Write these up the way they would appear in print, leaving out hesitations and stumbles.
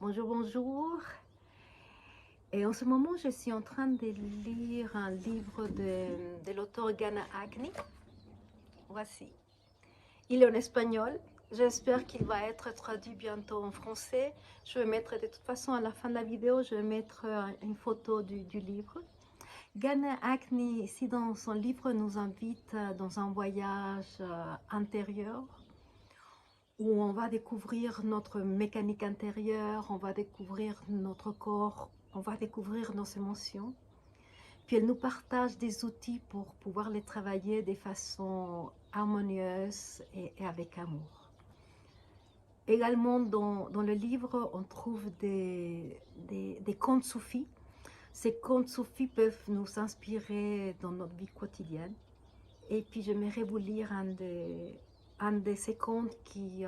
Bonjour, bonjour. Et en ce moment, je suis en train de lire un livre de l'auteur Ghana Agni. Voici. Il est en espagnol. J'espère qu'il va être traduit bientôt en français. Je vais mettre, de toute façon, à la fin de la vidéo, je vais mettre une photo du livre. Ghana Agni, ici dans son livre, nous invite dans un voyage intérieur où on va découvrir notre mécanique intérieure, on va découvrir notre corps, on va découvrir nos émotions. Puis elle nous partage des outils pour pouvoir les travailler de façon harmonieuse et avec amour. Également dans le livre, on trouve des contes soufis. Ces contes soufis peuvent nous inspirer dans notre vie quotidienne. Et puis j'aimerais vous lire un de ces contes qui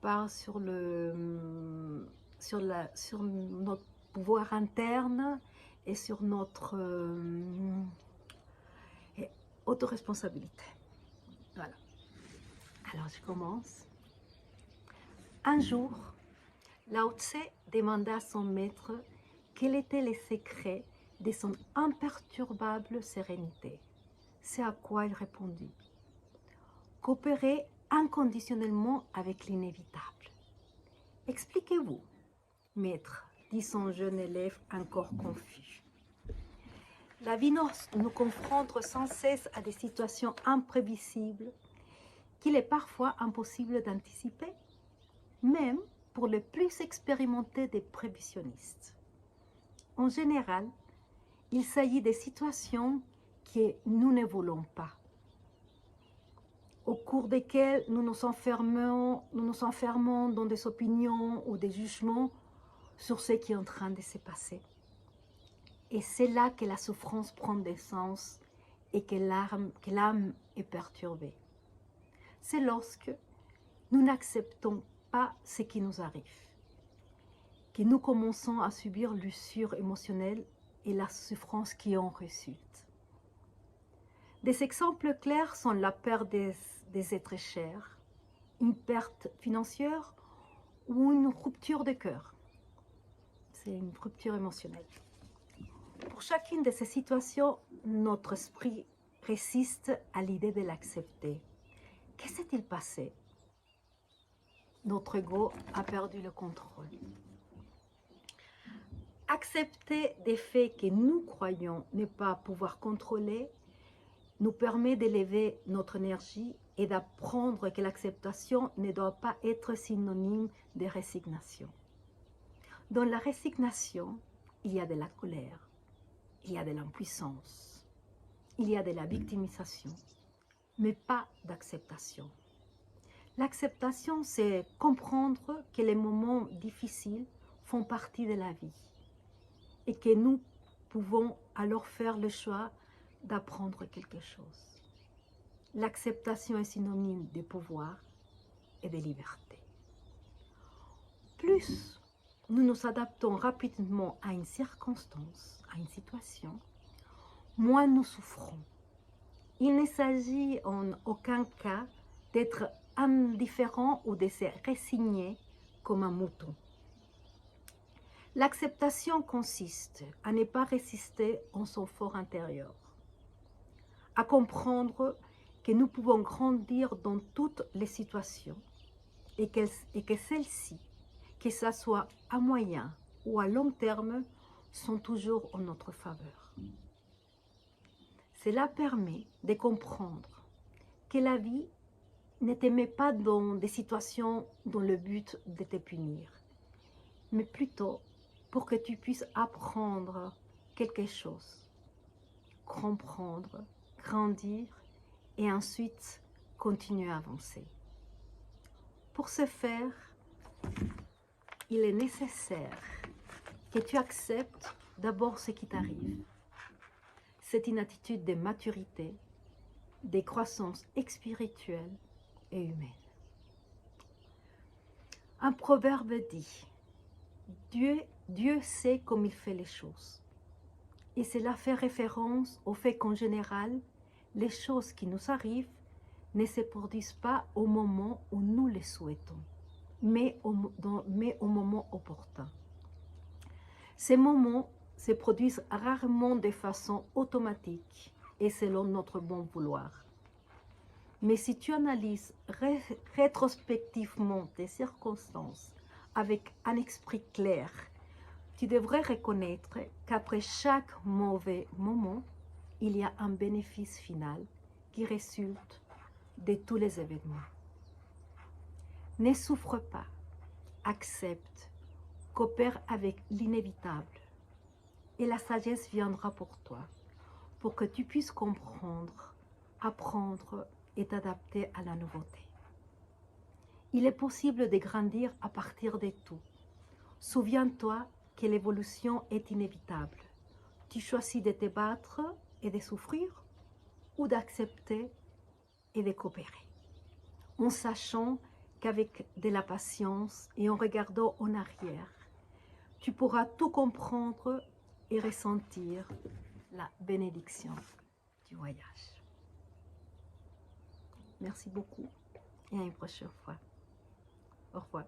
parle sur notre pouvoir interne et sur notre autoresponsabilité. Voilà. Alors je commence. Un jour, Lao Tse demanda à son maître quel était le secret de son imperturbable sérénité. C'est à quoi il répondit: coopérer inconditionnellement avec l'inévitable. Expliquez-vous, maître, dit son jeune élève encore confus. La vie nous confronte sans cesse à des situations imprévisibles qu'il est parfois impossible d'anticiper, même pour les plus expérimentés des prévisionnistes. En général, il s'agit des situations que nous ne voulons pas, au cours desquelles nous nous enfermons dans des opinions ou des jugements sur ce qui est en train de se passer. Et c'est là que la souffrance prend des sens et que l'âme est perturbée. C'est lorsque nous n'acceptons pas ce qui nous arrive que nous commençons à subir l'usure émotionnelle et la souffrance qui en résulte. Des exemples clairs sont la perte des êtres chers, une perte financière ou une rupture de cœur. C'est une rupture émotionnelle. Pour chacune de ces situations, notre esprit résiste à l'idée de l'accepter. Que s'est-il passé? Notre ego a perdu le contrôle. Accepter des faits que nous croyons ne pas pouvoir contrôler nous permet d'élever notre énergie et d'apprendre que l'acceptation ne doit pas être synonyme de résignation. Dans la résignation, il y a de la colère, il y a de l'impuissance, il y a de la victimisation, mais pas d'acceptation. L'acceptation, c'est comprendre que les moments difficiles font partie de la vie et que nous pouvons alors faire le choix d'apprendre quelque chose. L'acceptation est synonyme de pouvoir et de liberté. Plus nous nous adaptons rapidement à une circonstance, à une situation, moins nous souffrons. Il ne s'agit en aucun cas d'être indifférent ou de se résigner comme un mouton. L'acceptation consiste à ne pas résister en son fort intérieur, à comprendre que nous pouvons grandir dans toutes les situations et que celles-ci, que ce soit à moyen ou à long terme, sont toujours en notre faveur. Cela permet de comprendre que la vie ne te met pas dans des situations dans le but de te punir, mais plutôt pour que tu puisses apprendre quelque chose, comprendre, grandir et ensuite continuer à avancer. Pour ce faire, il est nécessaire que tu acceptes d'abord ce qui t'arrive. C'est une attitude de maturité, de croissance spirituelle et humaine. Un proverbe dit: Dieu sait comme il fait les choses. Et cela fait référence au fait qu'en général, les choses qui nous arrivent ne se produisent pas au moment où nous les souhaitons. mais au moment opportun. Ces moments se produisent rarement de façon automatique et selon notre bon vouloir. Mais si tu analyses rétrospectivement tes circonstances avec un esprit clair, tu devrais reconnaître qu'après chaque mauvais moment, il y a un bénéfice final qui résulte de tous les événements. Ne souffre pas, accepte, coopère avec l'inévitable et la sagesse viendra pour toi, pour que tu puisses comprendre, apprendre et t'adapter à la nouveauté. Il est possible de grandir à partir de tout. Souviens-toi que l'évolution est inévitable. Tu choisis de te battre et de souffrir ou d'accepter et de coopérer. En sachant qu'avec de la patience et en regardant en arrière, tu pourras tout comprendre et ressentir la bénédiction du voyage. Merci beaucoup et à une prochaine fois. Au revoir.